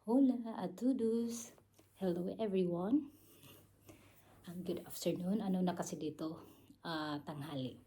Hola a todos! Hello everyone! Good afternoon. Ano na kasi dito? Tanghali.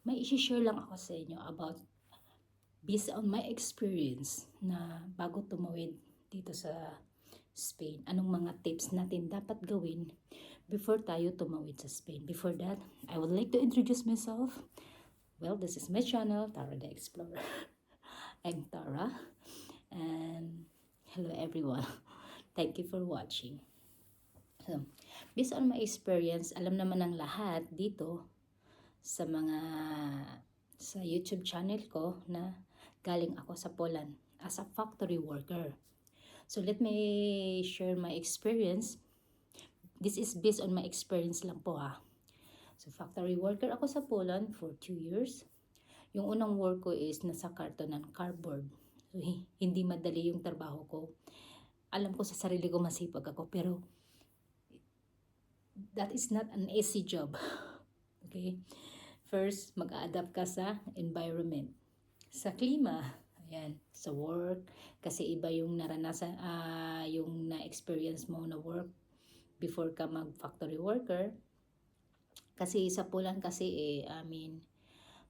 May isi-share lang ako sa inyo about based on my experience na bago tumawid dito sa Spain. Anong mga tips natin dapat gawin before tayo tumawid sa Spain. Before that, I would like to introduce myself. Well, this is my channel, Tara the Explorer. I'm Tara. And hello everyone. Thank you for watching. So, based on my experience, alam naman ng lahat dito sa sa YouTube channel ko na galing ako sa Poland as a factory worker. So let me share my experience. This is based on my experience lang po ha. So factory worker ako sa Poland for 2 years. Yung unang work ko is nasa karton ng cardboard. So, hindi madali yung trabaho ko. Alam ko sa sarili ko masipag ako, pero that is not an easy job. Okay? First, mag-a-adapt ka sa environment. Sa klima, ayan, sa work, kasi iba yung naranasan, yung na-experience mo na work before ka mag-factory worker. Kasi sa Poland kasi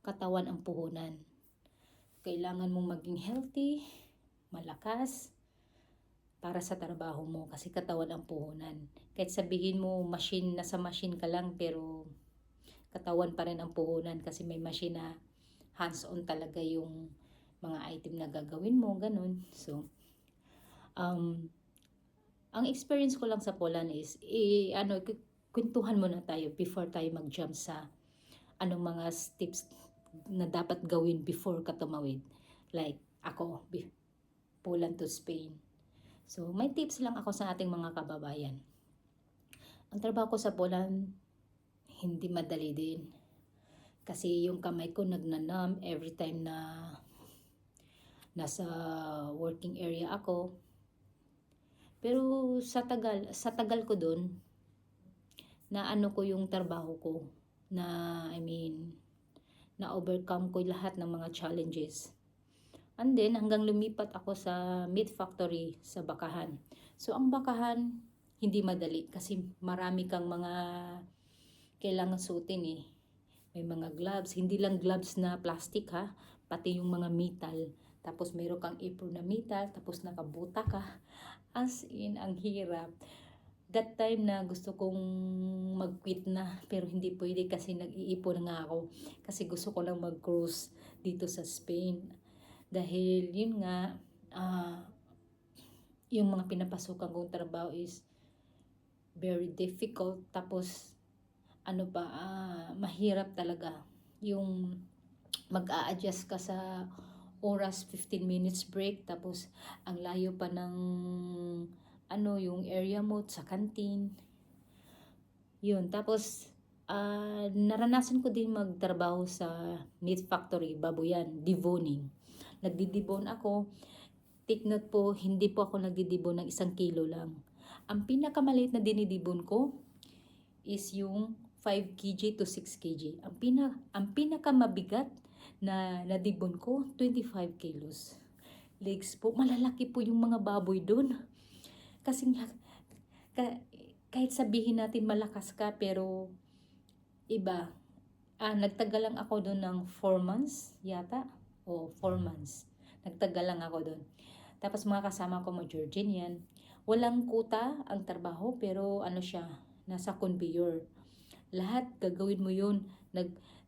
katawan ang puhunan. Kailangan mong maging healthy, malakas, para sa trabaho mo kasi katawan ang puhunan. Kahit sabihin mo nasa machine ka lang, pero katawan pa rin ang puhunan kasi may machine na hands-on talaga yung mga item na gagawin mo, ganun. So, ang experience ko lang sa Poland is, kwentuhan muna tayo before tayo mag-jump sa anong mga steps na dapat gawin before ka tumawid. Like, ako, Poland to Spain. So, may tips lang ako sa ating mga kababayan. Ang trabaho ko sa Poland, hindi madali din. Kasi yung kamay ko nagnanam every time na nasa working area ako. Pero sa tagal ko doon, na ano ko yung trabaho ko, na na-overcome ko lahat ng mga challenges. And then, hanggang lumipat ako sa meat factory sa Bakahan. So, ang Bakahan, hindi madali kasi marami kang mga kailangan suotin eh. May mga gloves, hindi lang gloves na plastic ha, pati yung mga metal. Tapos mayroon kang apron na metal, tapos nakabuta ka. As in, ang hirap. That time na gusto kong mag-quit na, pero hindi pwede kasi nag-iipon nga ako. Kasi gusto ko lang mag-cruise dito sa Spain. Dahil yun nga, yung mga pinapasukan kong trabaho is very difficult. Tapos, mahirap talaga. Yung mag-a-adjust ka sa oras, 15 minutes break. Tapos, ang layo pa ng yung area mo sa canteen. Yun. Tapos, naranasan ko din magtrabaho sa meat factory, baboyan, deboning. Nagdidibon ako. Take note po, hindi po ako nagdidibon ng 1 kilo lang. Ang pinakamaliit na dinidibon ko is yung 5 kg to 6 kg. Ang pinakamabigat na nadibon ko, 25 kilos. Legs po, malalaki po yung mga baboy doon. Kasi kahit sabihin natin malakas ka, pero iba. Nagtagal lang ako doon ng 4 months yata. O 4 months. Nagtagal lang ako doon. Tapos mga kasama ko mga Georgian. Walang kuta ang trabaho, pero nasa conveyor. Lahat gagawin mo yun.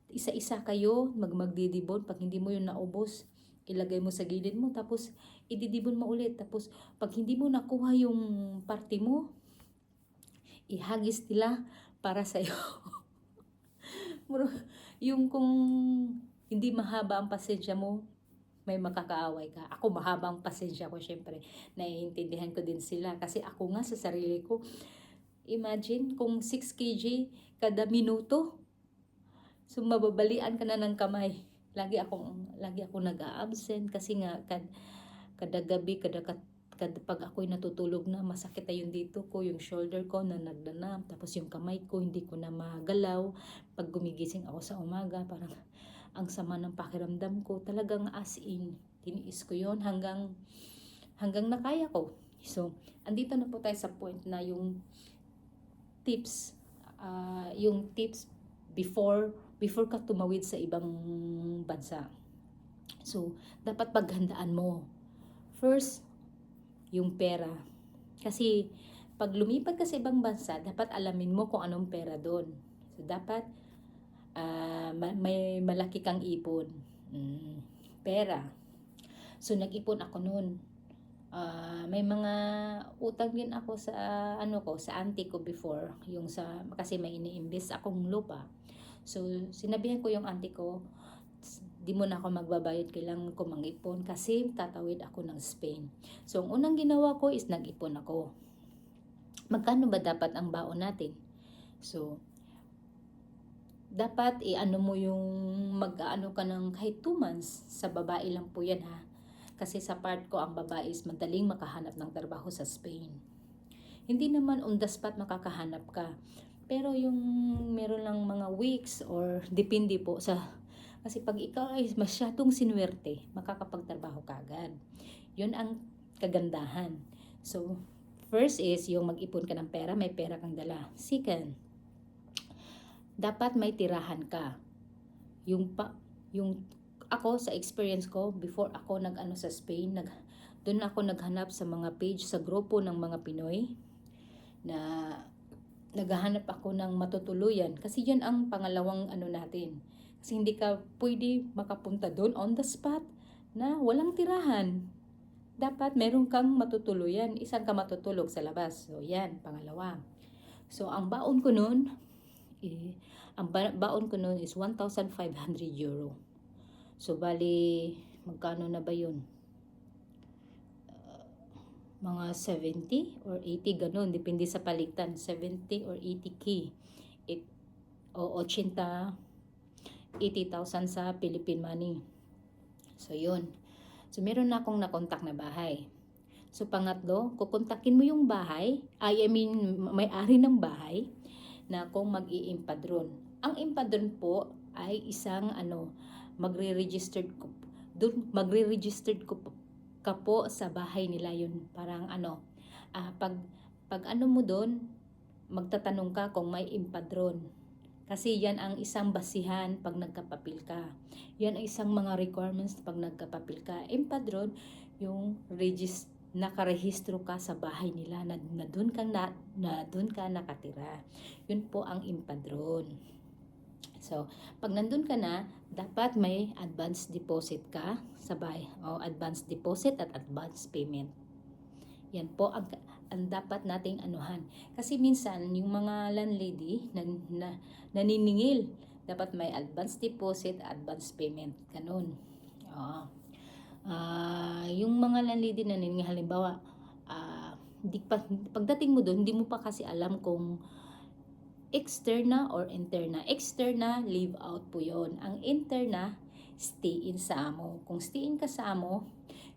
Isa-isa kayo magdidibon. Pag hindi mo yun naubos, ilagay mo sa gilid mo, tapos ididibon mo ulit. Tapos pag hindi mo nakuha yung parte mo, ihagis nila para sa'yo. Yung kung hindi mahaba ang pasensya mo, may makakaaway ka. Ako, mahaba ang pasensya ko, syempre. Naiintindihan ko din sila. Kasi ako nga sa sarili ko, imagine kung 6 kg kada minuto, so mababalian ka na ng kamay. Lagi ako nag-a-absent kasi nga kada gabi, pag ako'y natutulog na, masakit na yung dito ko, yung shoulder ko na nagdanam, tapos yung kamay ko hindi ko na magalaw. Pag gumigising ako sa umaga, parang ang sama ng pakiramdam ko, talagang as in. Tiniis ko yon hanggang nakaya ko. So, andito na po tayo sa point na tips, yung tips before ka tumawid sa ibang bansa. So, dapat paghandaan mo. First, yung pera. Kasi, pag lumipat ka sa ibang bansa, dapat alamin mo kung anong pera doon. So, dapat may malaki kang ipon. Pera. So, nag-ipon ako noon. May mga utang din ako sa sa auntie ko before, kasi may iniimbes akong lupa. So, sinabihan ko yung auntie ko, di mo na ako magbabayad, kailangan ko mang-ipon kasi tatawid ako ng Spain. So, ang unang ginawa ko is nag-ipon ako. Magkano ba dapat ang baon natin? So, dapat mo yung mag-ano ka ng kahit 2 months. Sa babae lang po yan ha. Kasi sa part ko, ang babae is madaling makahanap ng trabaho sa Spain. Hindi naman on the spot makakahanap ka. Pero yung meron lang mga weeks or depende po sa... Kasi pag ikaw ay masyadong sinuwerte, makakapagtrabaho ka agad. Yun ang kagandahan. So, first is yung mag-ipon ka ng pera, may pera kang dala. Second, dapat may tirahan ka. Yung ako sa experience ko before ako nag-ano sa Spain, doon ako naghanap sa mga page sa grupo ng mga Pinoy na naghahanap ako ng matutuluyan kasi yun ang pangalawang natin. Kasi hindi ka pwede makapunta doon on the spot na walang tirahan. Dapat meron kang matutuluyan, isang ka matutulog sa labas. So yan, pangalawa. So ang baon ko noon is 1,500 euro. So, bali, magkano na ba yun? Mga 70 or 80, ganun. Depende sa palitan. 70 or 80k. O 80,000 sa Philippine money. So, yun. So, meron na akong nakontak na bahay. So, pangatlo, kukontakin mo yung bahay. May-ari ng bahay na kung mag-i-impadron. Ang impadron po ay isang magre-registered ka po sa bahay nila yun. Parang pag mo doon, magtatanong ka kung may impadron. Kasi yan ang isang basihan pag nagkapapil ka. Yan ang isang mga requirements pag nagkapapil ka. Impadron, yung nakarehistro ka sa bahay nila na doon ka nakatira. Yun po ang impadron. So, pag nandun ka na, dapat may advance deposit ka sa bahay. O advance deposit at advance payment. Yan po ang dapat nating anuhan. Kasi minsan, yung mga landlady na naniningil, dapat may advance deposit, advance payment. Ganun. Yung mga landlady na naniningil, halimbawa, pagdating mo doon, hindi mo pa kasi alam kung externa or interna. Externa, leave out po yon. Ang interna, stay in sa amo. Kung stay in ka sa amo,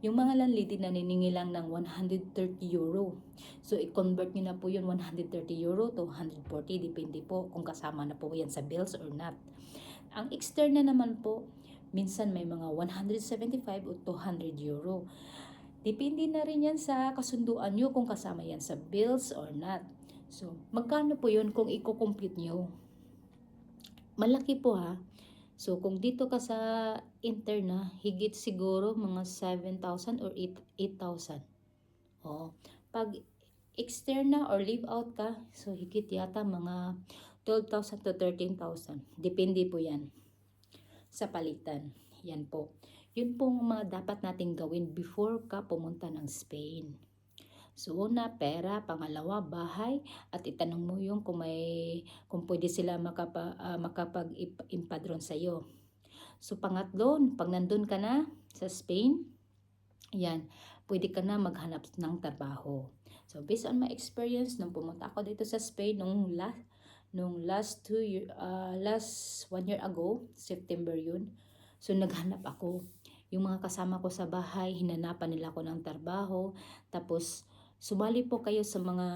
yung mga landlady naniningil lang ng 130 euro. So, i-convert nyo na po yun 130 euro to 140. Depende po kung kasama na po yan sa bills or not. Ang externa naman po, minsan may mga 175 o 200 euro. Depende na rin yan sa kasunduan nyo kung kasama yan sa bills or not. So, magkano po yun kung i-compute nyo? Malaki po ha. So, kung dito ka sa interna, higit siguro mga 7,000 or 8,000. Pag externa or leave out ka, so higit yata mga 12,000 to 13,000. Depende po yan sa palitan. Yan po. Yun po mga dapat nating gawin before ka pumunta ng Spain. So, una, pera. Pangalawa, bahay. At itanong mo yung kung pwede sila makapag-impadron sa'yo. So, pangatlo, pag nandun ka na sa Spain, yan, pwede ka na maghanap ng trabaho. So, based on my experience, nung pumunta ako dito sa Spain, last 1 year ago, September yun. So, naghanap ako. Yung mga kasama ko sa bahay, hinanapan nila ako ng trabaho. Tapos, sumali po kayo sa mga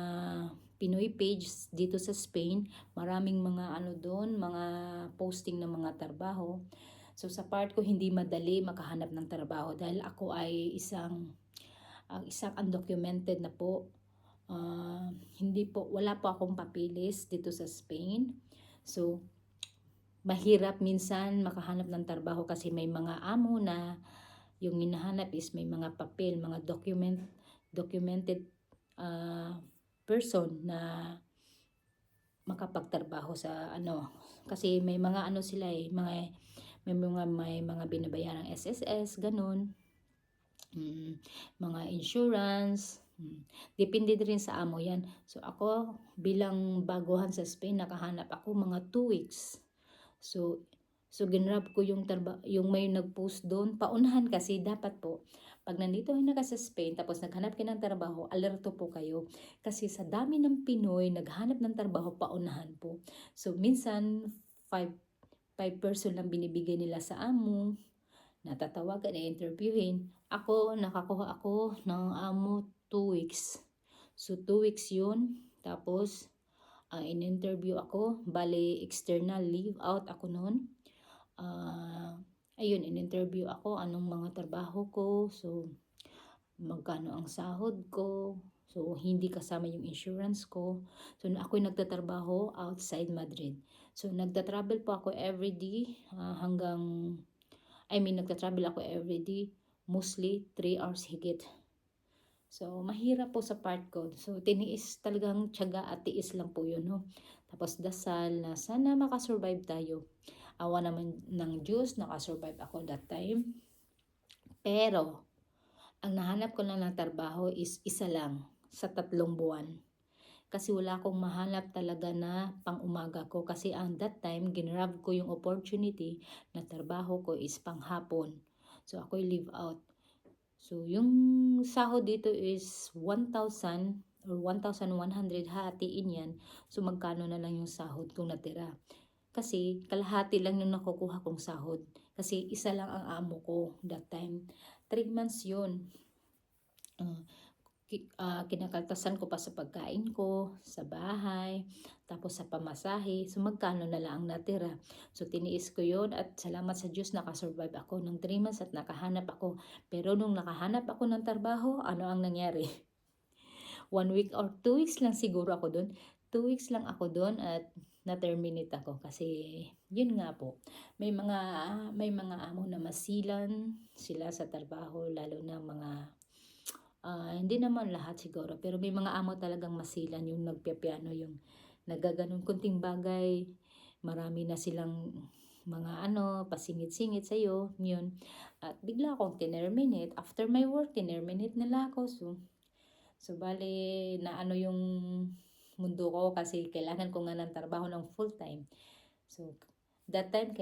Pinoy page dito sa Spain. Maraming mga doon, mga posting ng mga trabaho. So sa part ko, hindi madali makahanap ng trabaho dahil ako ay isang undocumented na po. Hindi po, wala po akong papilis dito sa Spain. So mahirap minsan makahanap ng trabaho kasi may mga amo na yung hinahanap is may mga papel, mga documented person na makapagtrabaho sa ano, kasi may mga ano sila may mga binabayarang SSS ganun, mga insurance, depende din sa amo yan. So ako bilang baguhan sa Spain, nakahanap ako mga 2 weeks. So ginrab ko yung may nag-post doon, paunahan kasi dapat po pag nandito na ka sa Spain tapos naghanap kayo ng trabaho, alerto po kayo. Kasi sa dami ng Pinoy naghanap ng trabaho, paunahan po. So minsan 5 person lang binibigay nila sa amo, natatawagan na interviewin. Ako, nakakuha ako ng amo 2 weeks. So 2 weeks yun. Tapos in-interview ako, bali external leave out ako noon. Ayun, in-interview ako anong mga trabaho ko, so magkano ang sahod ko, so hindi kasama yung insurance ko. So ako'y nagtatrabaho outside Madrid. So nagta-travel po ako everyday nagta-travel ako everyday, mostly 3 hours higit. So mahirap po sa part ko. So tiniis, talagang tiyaga at tiis lang po yun, no? Tapos dasal na sana makasurvive tayo. Awa naman ng Diyos, nakasurvive ako that time. Pero, ang nahanap ko lang ng trabaho is isa lang sa 3 buwan. Kasi wala akong mahanap talaga na pang umaga ko. Kasi ang that time, ginrab ko yung opportunity na trabaho ko is pang hapon. So, ako'y leave out. So, yung sahod dito is 1,000 or 1,100, hatiin yan. So, magkano na lang yung sahod kung natira. Kasi kalahati lang yung nakukuha kong sahod. Kasi isa lang ang amo ko that time. 3 months yun. Kinakaltasan ko pa sa pagkain ko, sa bahay, tapos sa pamasahe. So magkano na lang ang natira. So tiniis ko yun at salamat sa Diyos nakasurvive ako ng 3 months at nakahanap ako. Pero nung nakahanap ako ng trabaho, ano ang nangyari? 1 week or 2 weeks lang siguro ako doon. 2 weeks lang ako doon at na-terminate ako kasi yun nga po. May mga amo na masilan sila sa trabaho, lalo na mga hindi naman lahat siguro, pero may mga amo talagang masilan yung nagpipiano, yung nagaganon kunting bagay, marami na silang mga pasingit-singit sa'yo, yun. At bigla akong tinerminate. After my work, tinerminate nila ako. So bali na yung mundo ko kasi kailangan ko nga ng trabaho ng full time. So that time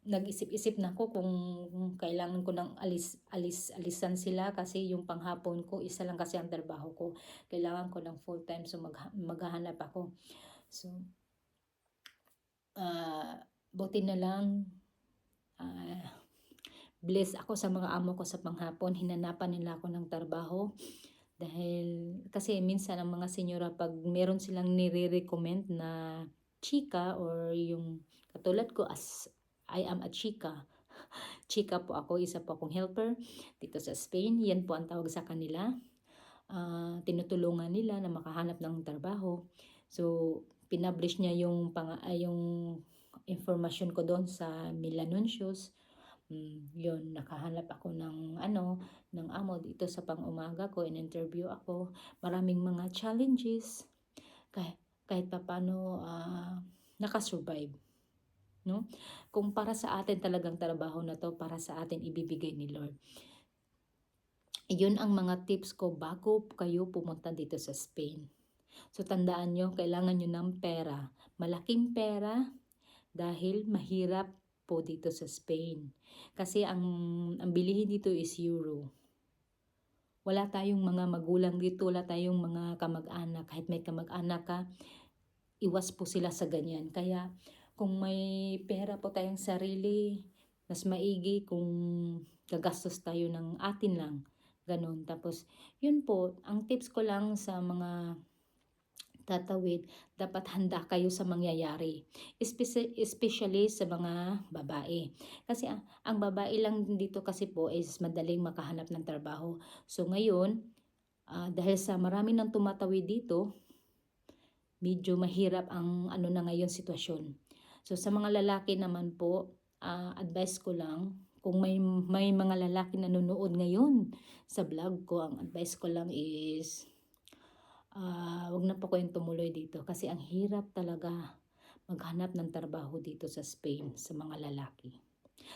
nag-isip-isip na ako kung kailangan ko ng alisan sila kasi yung panghapon ko, isa lang kasi ang trabaho ko. Kailangan ko ng full time, so maghahanap ako. So buti na lang bless ako sa mga amo ko sa panghapon, hinanapan nila ako ng trabaho. Dahil kasi minsan ang mga senyora pag meron silang nire-recommend na chika or yung katulad ko as I am a chika. Chika po ako, isa po akong helper dito sa Spain. Yan po ang tawag sa kanila. Tinutulungan nila na makahanap ng trabaho. So pinablish niya yung information ko doon sa Milanuncios. Yun, nakahanap ako ng amo dito sa pang-umaga ko, in-interview ako. Maraming mga challenges. Kahit paano nakasurvive. No? Kung para sa atin talagang trabaho na to, para sa atin ibibigay ni Lord. Yun ang mga tips ko bago kayo pumunta dito sa Spain. So tandaan nyo, kailangan nyo ng pera. Malaking pera dahil mahirap po dito sa Spain. Kasi ang bilihin dito is euro. Wala tayong mga magulang dito, wala tayong mga kamag-anak. Kahit may kamag-anak ka, iwas po sila sa ganyan. Kaya kung may pera po tayong sarili, mas maigi kung gagastos tayo ng atin lang. Ganon. Tapos, yun po, ang tips ko lang sa mga tatawid, dapat handa kayo sa mangyayari. Especially sa mga babae. Kasi ang babae lang dito kasi po is madaling makahanap ng trabaho. So ngayon, dahil sa marami nang tumatawid dito, medyo mahirap ang ano na ngayon sitwasyon. So sa mga lalaki naman po, advice ko lang, kung may mga lalaki na nanonood ngayon sa vlog ko, ang advice ko lang is wag na po kayong tumuloy dito kasi ang hirap talaga maghanap ng trabaho dito sa Spain sa mga lalaki.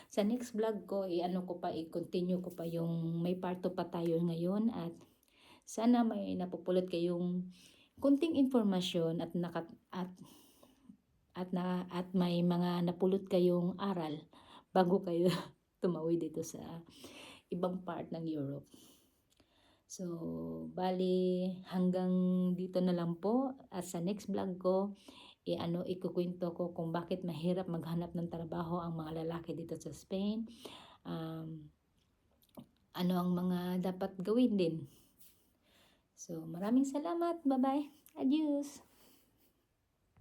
Sa next vlog ko, i-continue ko pa yung may part 2 pa tayo ngayon at sana may napupulot kayong kunting impormasyon at may mga napulot kayong aral bago kayo tumawid dito sa ibang part ng Europe. So, bali hanggang dito na lang po at sa next vlog ko, ikukwento ko kung bakit mahirap maghanap ng trabaho ang mga lalaki dito sa Spain. Ano ang mga dapat gawin din. So, maraming salamat. Bye-bye. Adios.